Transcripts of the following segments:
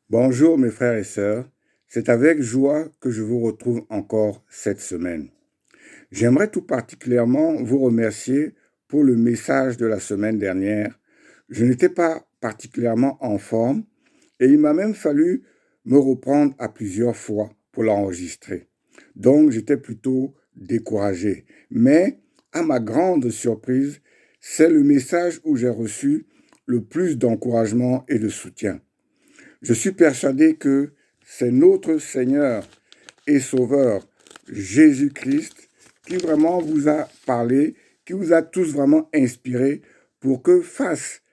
Bonjour mes frères et sœurs, c'est avec joie que je vous retrouve encore cette semaine. J'aimerais tout particulièrement vous remercier pour le message de la semaine dernière. Je n'étais pas particulièrement en forme et il m'a même fallu me reprendre à plusieurs fois pour l'enregistrer. Donc j'étais plutôt découragé. Mais à ma grande surprise, c'est le message où j'ai reçu le plus d'encouragement et de soutien. Je suis persuadé que c'est notre Seigneur et Sauveur Jésus-Christ qui vraiment vous a parlé, qui vous a tous vraiment inspiré pour que face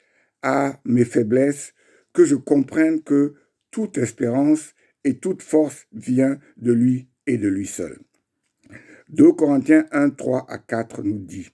à mes faiblesses, que je comprenne que toute espérance et toute force vient de lui et de lui seul. 2 Corinthiens 1, 3 à 4 nous dit: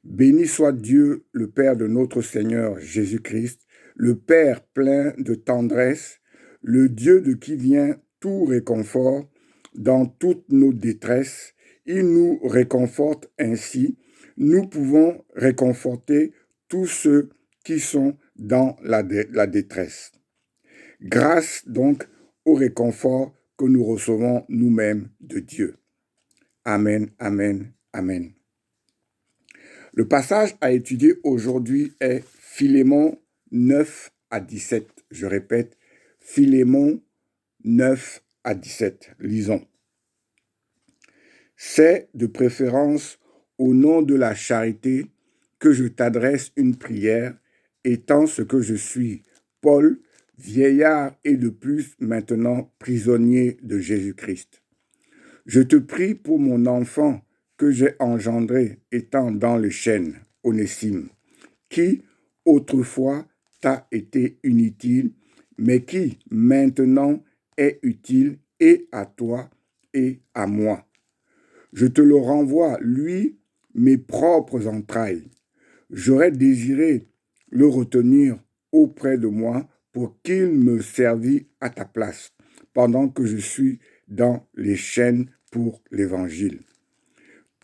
Béni soit Dieu, le Père de notre Seigneur Jésus-Christ, le Père plein de tendresse, le Dieu de qui vient tout réconfort dans toutes nos détresses. Il nous réconforte ainsi. Nous pouvons réconforter tous ceux qui sont dans la détresse. Grâce donc au réconfort que nous recevons nous-mêmes de Dieu. Amen, amen, amen. Le passage à étudier aujourd'hui est Philémon 9 à 17. Je répète, Philémon 9 à 17. Lisons. C'est de préférence au nom de la charité que je t'adresse une prière, étant ce que je suis, Paul, vieillard et de plus maintenant prisonnier de Jésus-Christ. Je te prie pour mon enfant que j'ai engendré étant dans les chaînes, Onésime, qui autrefois t'a été inutile, mais qui maintenant est utile et à toi et à moi. Je te le renvoie, lui, mes propres entrailles. J'aurais désiré le retenir auprès de moi pour qu'il me servît à ta place, pendant que je suis dans les chaînes pour l'Évangile.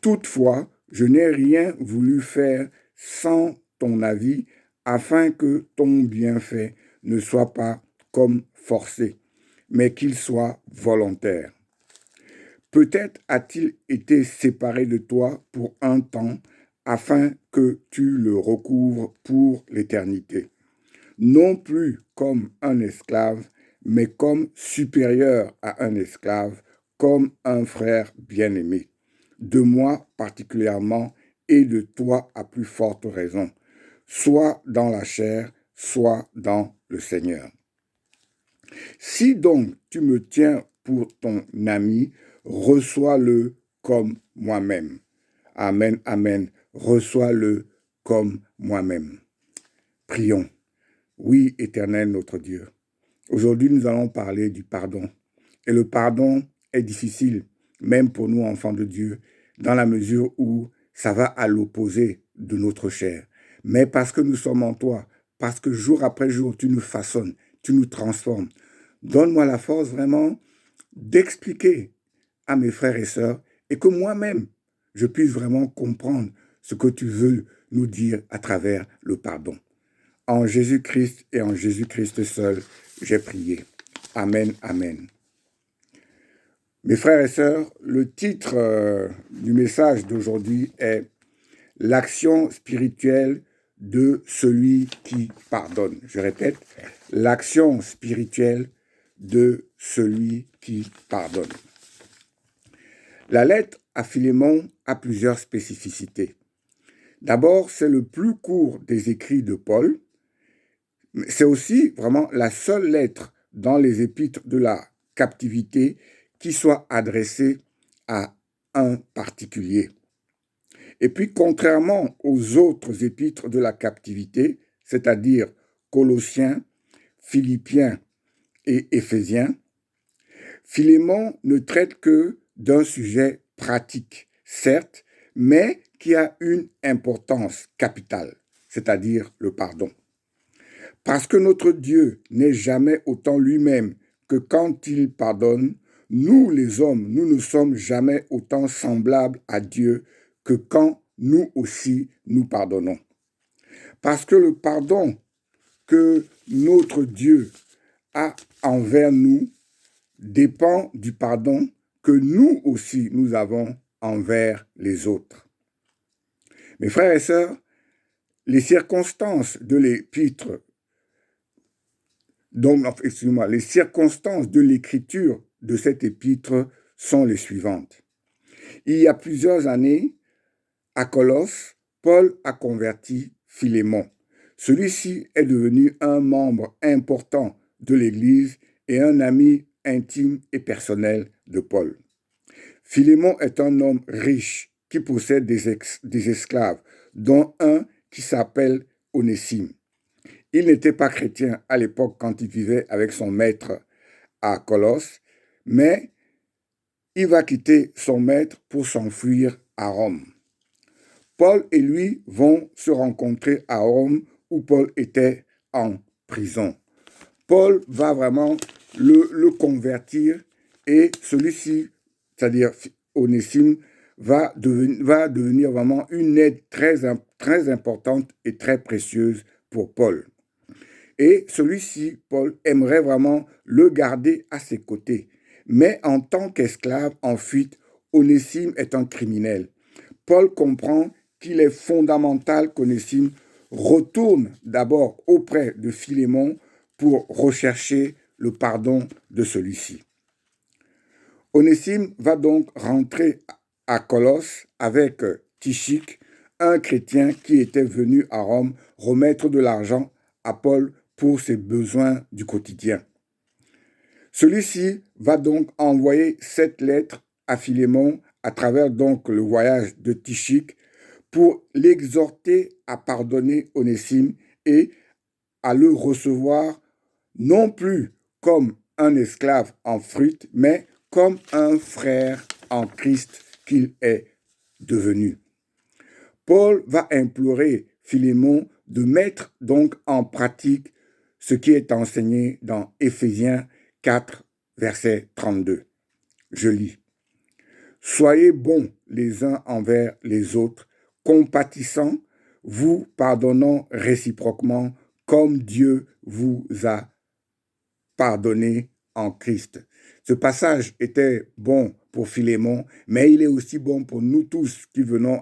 Toutefois, je n'ai rien voulu faire sans ton avis, afin que ton bienfait ne soit pas comme forcé, mais qu'il soit volontaire. Peut-être a-t-il été séparé de toi pour un temps, afin que tu le recouvres pour l'éternité. Non plus comme un esclave, mais comme supérieur à un esclave, comme un frère bien-aimé. De moi particulièrement et de toi à plus forte raison, soit dans la chair, soit dans le Seigneur. Si donc tu me tiens pour ton ami, reçois-le comme moi-même. Amen, amen. Reçois-le comme moi-même. Prions. Oui, Éternel notre Dieu. Aujourd'hui, nous allons parler du pardon. Et le pardon est difficile, même pour nous, enfants de Dieu, dans la mesure où ça va à l'opposé de notre chair. Mais parce que nous sommes en toi, parce que jour après jour, tu nous façonnes, tu nous transformes. Donne-moi la force vraiment d'expliquer à mes frères et sœurs et que moi-même, je puisse vraiment comprendre ce que tu veux nous dire à travers le pardon. En Jésus-Christ et en Jésus-Christ seul, j'ai prié. Amen, amen. Mes frères et sœurs, le titre du message d'aujourd'hui est « L'action spirituelle de celui qui pardonne ». Je répète, l'action spirituelle de celui qui pardonne. La lettre à Philémon a plusieurs spécificités. D'abord, c'est le plus court des écrits de Paul. C'est aussi vraiment la seule lettre dans les épîtres de la captivité qui soit adressée à un particulier. Et puis, contrairement aux autres épîtres de la captivité, c'est-à-dire Colossiens, Philippiens et Éphésiens, Philémon ne traite que d'un sujet pratique, certes, mais qui a une importance capitale, c'est-à-dire le pardon. Parce que notre Dieu n'est jamais autant lui-même que quand il pardonne, nous les hommes, nous ne sommes jamais autant semblables à Dieu que quand nous aussi nous pardonnons. Parce que le pardon que notre Dieu a envers nous dépend du pardon que nous aussi nous avons envers les autres. Mes frères et sœurs, les circonstances de l'épître, les circonstances de l'écriture de cette épître sont les suivantes. Il y a plusieurs années, à Colosse, Paul a converti Philémon. Celui-ci est devenu un membre important de l'Église et un ami intime et personnel de Paul. Philémon est un homme riche qui possède des esclaves, dont un qui s'appelle Onésime. Il n'était pas chrétien à l'époque quand il vivait avec son maître à Colosse, mais il va quitter son maître pour s'enfuir à Rome. Paul et lui vont se rencontrer à Rome où Paul était en prison. Paul va vraiment le convertir et celui-ci, c'est-à-dire Onésime, va devenir vraiment une aide très importante et très précieuse pour Paul. Et celui-ci, Paul, aimerait vraiment le garder à ses côtés. Mais en tant qu'esclave en fuite, Onésime est un criminel. Paul comprend qu'il est fondamental qu'Onésime retourne d'abord auprès de Philémon pour rechercher le pardon de celui-ci. Onésime va donc rentrer à Colosse avec Tychique, un chrétien qui était venu à Rome remettre de l'argent à Paul pour ses besoins du quotidien. Celui-ci va donc envoyer cette lettre à Philémon à travers donc le voyage de Tychique pour l'exhorter à pardonner Onésime et à le recevoir non plus comme un esclave en fuite, mais comme un frère en Christ qu'il est devenu. Paul va implorer Philémon de mettre donc en pratique ce qui est enseigné dans Éphésiens 4, verset 32. Je lis. Soyez bons les uns envers les autres, compatissants, vous pardonnant réciproquement comme Dieu vous a pardonné en Christ. Ce passage était bon pour Philémon, mais il est aussi bon pour nous tous qui venons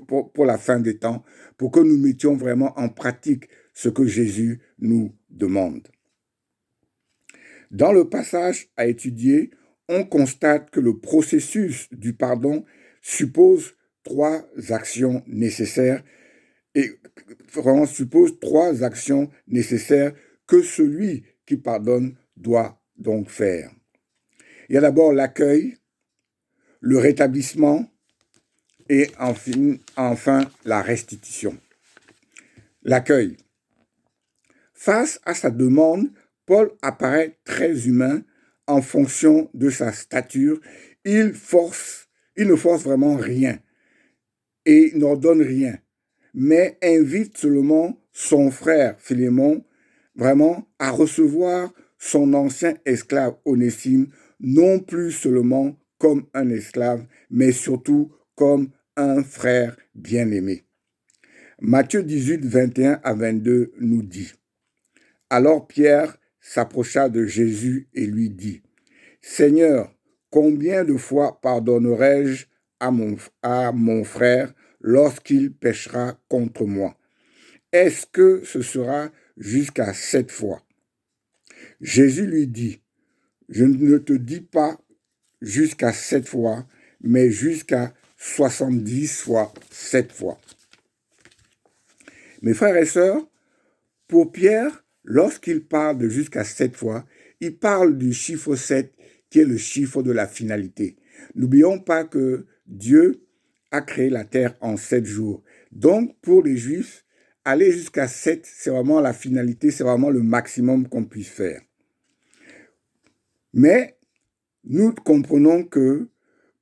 pour la fin des temps, pour que nous mettions vraiment en pratique ce que Jésus nous demande. Dans le passage à étudier, on constate que le processus du pardon suppose 3 actions nécessaires et vraiment suppose 3 actions nécessaires que celui qui pardonne doit donc faire. Il y a d'abord l'accueil, le rétablissement et enfin la restitution. L'accueil. Face à sa demande, Paul apparaît très humain en fonction de sa stature. Il ne force vraiment rien et n'ordonne rien, mais invite seulement son frère Philémon vraiment à recevoir son ancien esclave Onésime, non plus seulement comme un esclave, mais surtout comme un frère bien-aimé. Matthieu 18, 21 à 22 nous dit: Alors Pierre s'approcha de Jésus et lui dit: Seigneur, combien de fois pardonnerai-je à mon frère lorsqu'il péchera contre moi? Est-ce que ce sera jusqu'à 7 fois? Jésus lui dit: Je ne te dis pas jusqu'à 7 fois, mais jusqu'à 70 fois 7 fois. Mes frères et sœurs, pour Pierre, lorsqu'il parle de jusqu'à 7 fois, il parle du chiffre 7 qui est le chiffre de la finalité. N'oublions pas que Dieu a créé la terre en 7 jours. Donc, pour les Juifs, aller jusqu'à 7, c'est vraiment la finalité, c'est vraiment le maximum qu'on puisse faire. Mais nous comprenons que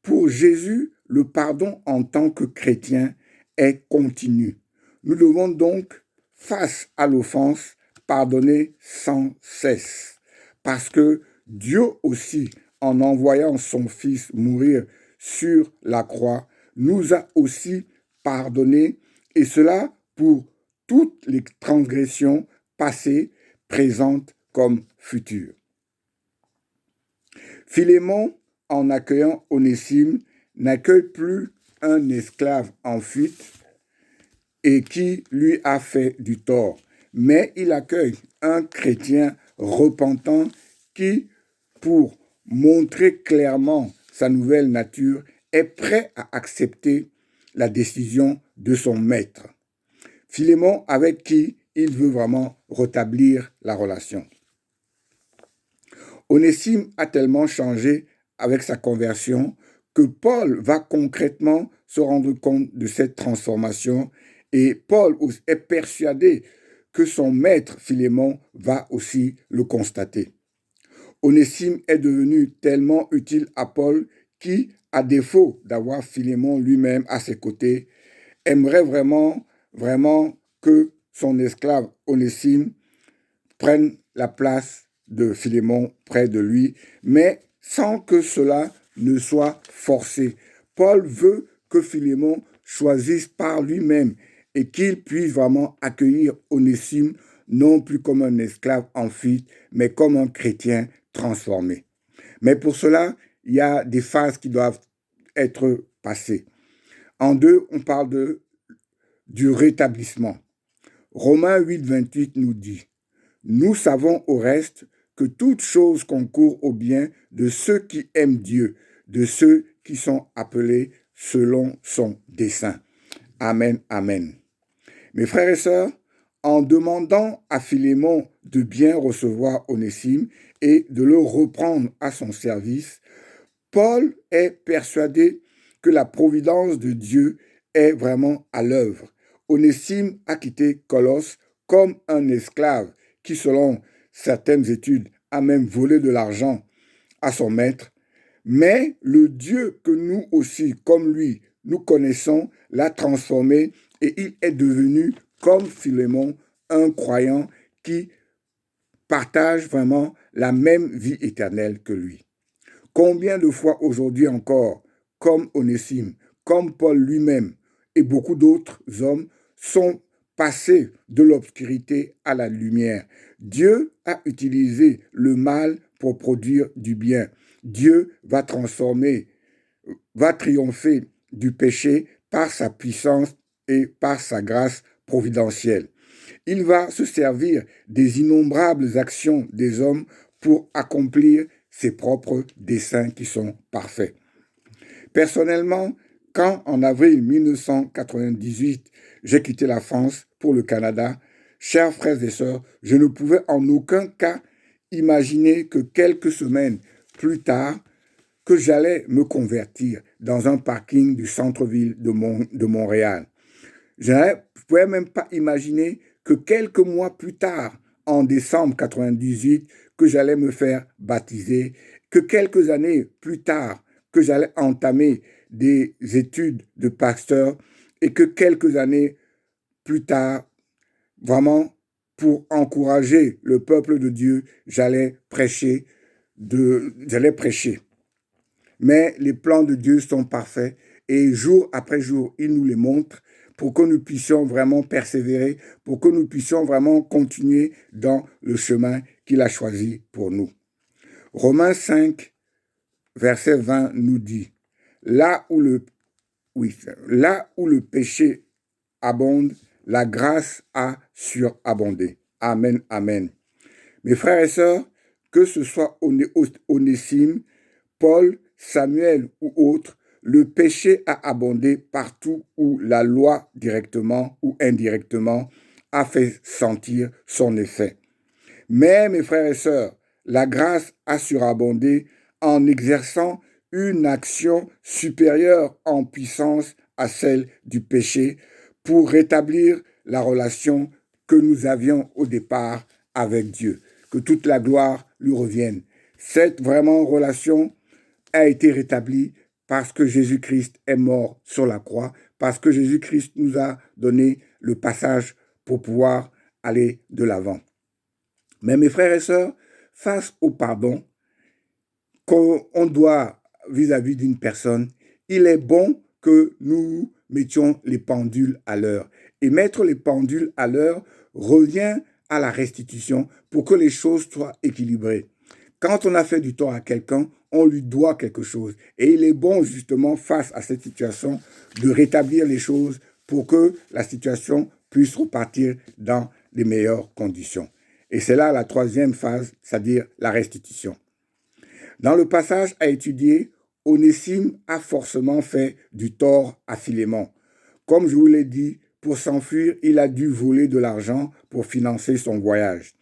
pour Jésus, le pardon en tant que chrétien est continu. Nous devons donc, face à l'offense, pardonner sans cesse. Parce que Dieu aussi, en envoyant son Fils mourir sur la croix, nous a aussi pardonné, et cela pour toutes les transgressions passées, présentes, comme futur. Philémon, en accueillant Onésime, n'accueille plus un esclave en fuite et qui lui a fait du tort, mais il accueille un chrétien repentant qui, pour montrer clairement sa nouvelle nature, est prêt à accepter la décision de son maître. Philémon, avec qui il veut vraiment rétablir la relation. Onésime a tellement changé avec sa conversion que Paul va concrètement se rendre compte de cette transformation et Paul est persuadé que son maître Philémon va aussi le constater. Onésime est devenu tellement utile à Paul qui, à défaut d'avoir Philémon lui-même à ses côtés, aimerait vraiment que son esclave Onésime prenne la place de Philémon près de lui, mais sans que cela ne soit forcé. Paul veut que Philémon choisisse par lui-même et qu'il puisse vraiment accueillir Onésime non plus comme un esclave en fuite, mais comme un chrétien transformé. Mais pour cela, il y a des phases qui doivent être passées. En deux, on parle du rétablissement. Romains 8, 28 nous dit « Nous savons au reste que toute chose concourt au bien de ceux qui aiment Dieu, de ceux qui sont appelés selon son dessein. » Amen, amen. Mes frères et sœurs, en demandant à Philémon de bien recevoir Onésime et de le reprendre à son service, Paul est persuadé que la providence de Dieu est vraiment à l'œuvre. Onésime a quitté Colosse comme un esclave qui, selon certaines études, a même volé de l'argent à son maître. Mais le Dieu que nous aussi, comme lui, nous connaissons, l'a transformé et il est devenu, comme Philémon, un croyant qui partage vraiment la même vie éternelle que lui. Combien de fois aujourd'hui encore, comme Onésime, comme Paul lui-même et beaucoup d'autres hommes sont passés de l'obscurité à la lumière. Dieu a utilisé le mal pour produire du bien. Dieu va transformer, va triompher du péché par sa puissance et par sa grâce providentielle. Il va se servir des innombrables actions des hommes pour accomplir ses propres desseins qui sont parfaits. Personnellement, quand en avril 1998, j'ai quitté la France pour le Canada, chers frères et sœurs, je ne pouvais en aucun cas imaginer que quelques semaines plus tard, que j'allais me convertir dans un parking du centre-ville de Montréal. Je ne pouvais même pas imaginer que quelques mois plus tard, en décembre 98, que j'allais me faire baptiser, que quelques années plus tard, que j'allais entamer des études de pasteur et que quelques années plus tard, vraiment pour encourager le peuple de Dieu, j'allais prêcher. Mais les plans de Dieu sont parfaits et jour après jour, il nous les montre pour que nous puissions vraiment persévérer, pour que nous puissions vraiment continuer dans le chemin qu'il a choisi pour nous. Romains 5, verset 20 nous dit, là où le péché abonde, la grâce a surabondé. Amen, amen. Mes frères et sœurs, que ce soit Onésime, Paul, Samuel ou autres, le péché a abondé partout où la loi, directement ou indirectement, a fait sentir son effet. Mais, mes frères et sœurs, la grâce a surabondé en exerçant une action supérieure en puissance à celle du péché pour rétablir la relation que nous avions au départ avec Dieu. Que toute la gloire lui revienne. Cette vraiment relation a été rétablie parce que Jésus-Christ est mort sur la croix, parce que Jésus-Christ nous a donné le passage pour pouvoir aller de l'avant. Mais mes frères et sœurs, face au pardon qu'on doit vis-à-vis d'une personne, il est bon que nous mettions les pendules à l'heure. Et mettre les pendules à l'heure revient à la restitution pour que les choses soient équilibrées. Quand on a fait du tort à quelqu'un, on lui doit quelque chose. Et il est bon, justement, face à cette situation, de rétablir les choses pour que la situation puisse repartir dans les meilleures conditions. Et c'est là la troisième phase, c'est-à-dire la restitution. Dans le passage à étudier, Onésime a forcément fait du tort à Philémon. Comme je vous l'ai dit, pour s'enfuir, il a dû voler de l'argent pour financer son voyage.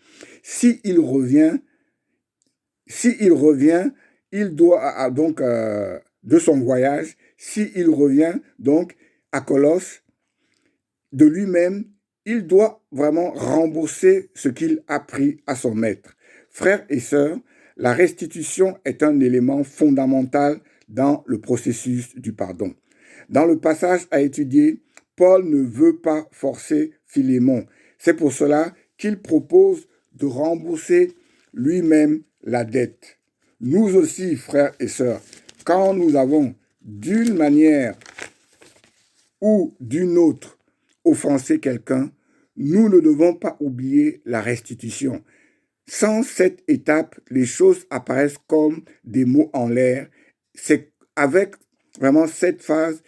S'il revient, il doit donc de son voyage, s'il revient donc à Colosse, de lui-même, il doit vraiment rembourser ce qu'il a pris à son maître. Frères et sœurs, la restitution est un élément fondamental dans le processus du pardon. Dans le passage à étudier, Paul ne veut pas forcer Philémon. C'est pour cela qu'il propose de rembourser lui-même la dette. Nous aussi, frères et sœurs, quand nous avons d'une manière ou d'une autre offensé quelqu'un, nous ne devons pas oublier la restitution. Sans cette étape, les choses apparaissent comme des mots en l'air. C'est avec vraiment cette phase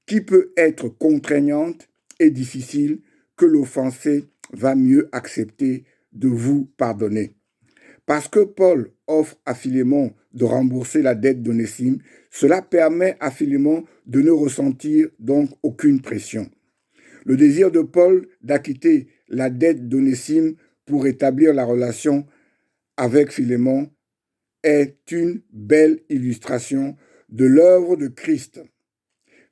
qui peut être contraignante et difficile que l'offensé va mieux accepter de vous pardonner. Parce que Paul offre à Philémon de rembourser la dette d'Onésime, cela permet à Philémon de ne ressentir donc aucune pression. Le désir de Paul d'acquitter la dette d'Onésime pour établir la relation avec Philémon est une belle illustration de l'œuvre de Christ.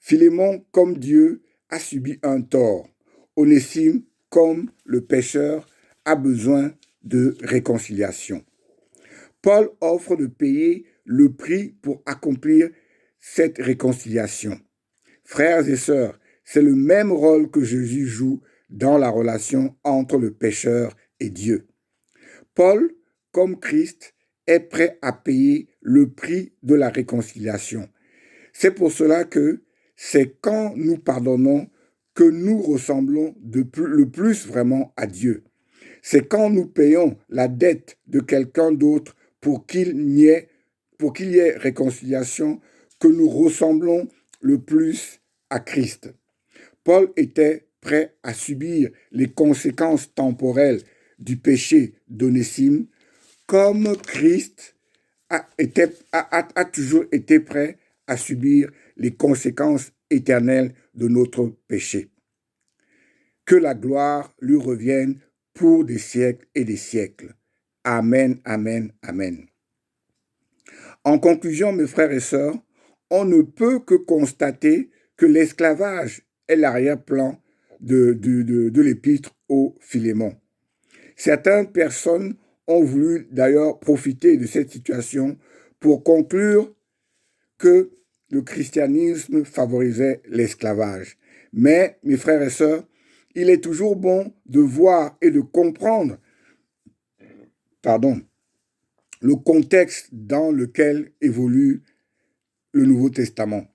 Philémon, comme Dieu, a subi un tort. Onésime, comme le pécheur, a besoin de réconciliation. Paul offre de payer le prix pour accomplir cette réconciliation. Frères et sœurs, c'est le même rôle que Jésus joue dans la relation entre le pécheur et Dieu. Paul, comme Christ, est prêt à payer le prix de la réconciliation. C'est pour cela que c'est quand nous pardonnons que nous ressemblons le plus vraiment à Dieu. C'est quand nous payons la dette de quelqu'un d'autre pour qu'il y ait réconciliation que nous ressemblons le plus à Christ. Paul était prêt à subir les conséquences temporelles du péché d'Onésime, comme Christ a toujours été prêt à subir les conséquences éternelles de notre péché. Que la gloire lui revienne pour des siècles et des siècles. Amen, amen, amen. En conclusion, mes frères et sœurs, on ne peut que constater que l'esclavage est l'arrière-plan de l'épître au Philémon. Certaines personnes ont voulu d'ailleurs profiter de cette situation pour conclure que le christianisme favorisait l'esclavage. Mais, mes frères et sœurs, il est toujours bon de voir et de comprendre, le contexte dans lequel évolue le Nouveau Testament.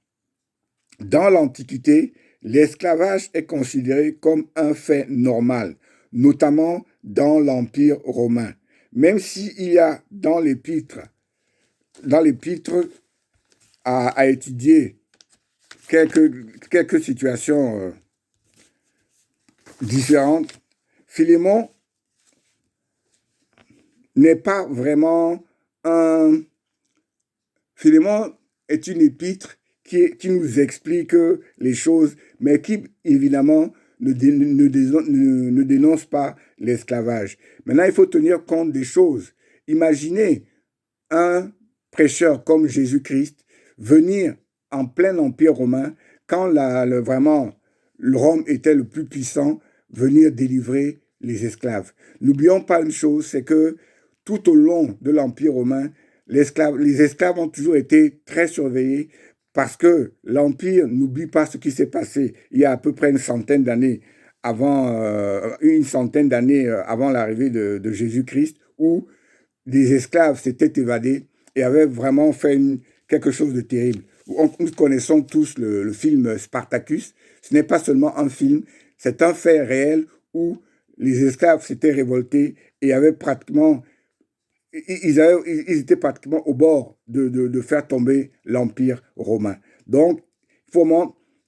Dans l'Antiquité, l'esclavage est considéré comme un fait normal, notamment dans l'Empire romain. Même s'il y a dans l'épître à étudier quelques situations différentes, Philémon n'est pas vraiment un... Philémon est une épître qui nous explique les choses, mais qui, évidemment, ne dénonce pas l'esclavage. Maintenant, il faut tenir compte des choses. Imaginez un prêcheur comme Jésus-Christ venir en plein empire romain, quand vraiment le Rome était le plus puissant, venir délivrer les esclaves. N'oublions pas une chose, c'est que tout au long de l'empire romain, les esclaves ont toujours été très surveillés parce que l'empire n'oublie pas ce qui s'est passé il y a à peu près une centaine d'années avant l'arrivée de Jésus-Christ, où des esclaves s'étaient évadés et avaient vraiment fait quelque chose de terrible. Nous connaissons tous le film Spartacus. Ce n'est pas seulement un film, c'est un fait réel où les esclaves s'étaient révoltés et avaient pratiquement, ils étaient pratiquement au bord de faire tomber l'Empire romain. Donc,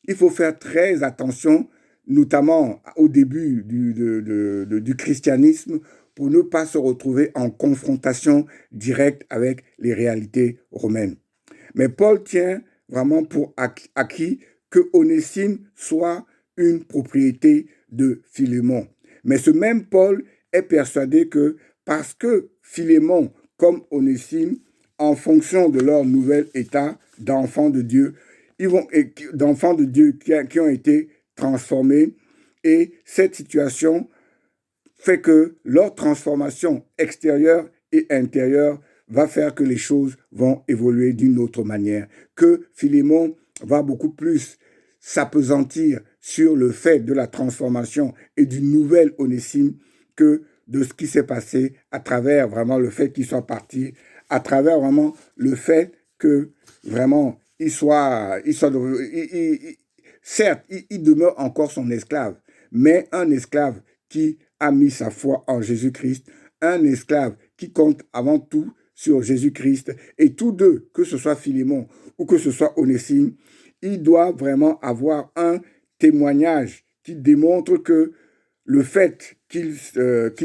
il faut faire très attention, notamment au début du christianisme, pour ne pas se retrouver en confrontation directe avec les réalités romaines. Mais Paul tient vraiment pour acquis que Onésime soit une propriété de Philémon. Mais ce même Paul est persuadé que parce que Philémon comme Onésime, en fonction de leur nouvel état d'enfants de Dieu, d'enfants de Dieu qui ont été transformés, et cette situation fait que leur transformation extérieure et intérieure va faire que les choses vont évoluer d'une autre manière, que Philémon va beaucoup plus s'appesantir sur le fait de la transformation et du nouvel Onésime que de ce qui s'est passé à travers vraiment le fait qu'il soit parti, à travers vraiment le fait que vraiment certes, il demeure encore son esclave, mais un esclave qui a mis sa foi en Jésus-Christ, un esclave qui compte avant tout sur Jésus-Christ. Et tous deux, que ce soit Philémon ou que ce soit Onésime, ils doivent vraiment avoir un témoignage qui démontre que le fait qu'ils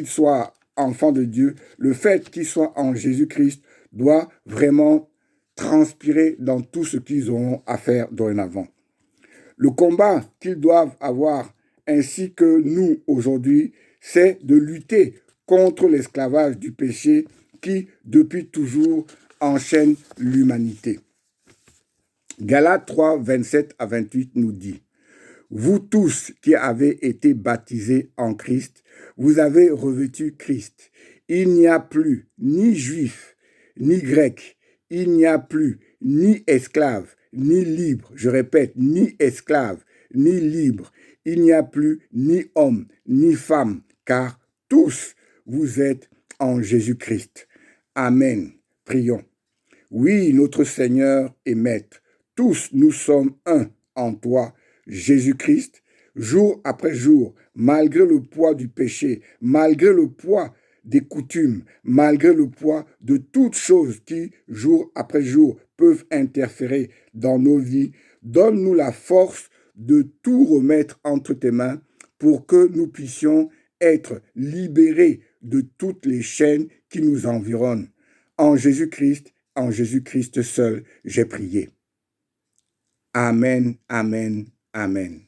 soient enfants de Dieu, le fait qu'ils soient en Jésus-Christ doit vraiment transpirer dans tout ce qu'ils auront à faire dorénavant. Le combat qu'ils doivent avoir, ainsi que nous aujourd'hui, c'est de lutter contre l'esclavage du péché qui, depuis toujours, enchaîne l'humanité. Galates 3, 27 à 28 nous dit: vous tous qui avez été baptisés en Christ, vous avez revêtu Christ. Il n'y a plus ni juif, ni grec, il n'y a plus ni esclave, ni libre, je répète, ni esclave, ni libre, il n'y a plus ni homme, ni femme, car tous vous êtes en Jésus-Christ. Amen. Prions. Oui, notre Seigneur et Maître, tous nous sommes un en toi, Jésus-Christ, jour après jour, malgré le poids du péché, malgré le poids des coutumes, malgré le poids de toutes choses qui, jour après jour, peuvent interférer dans nos vies, donne-nous la force de tout remettre entre tes mains pour que nous puissions être libérés de toutes les chaînes qui nous environnent. En Jésus-Christ seul, j'ai prié. Amen, amen, amen.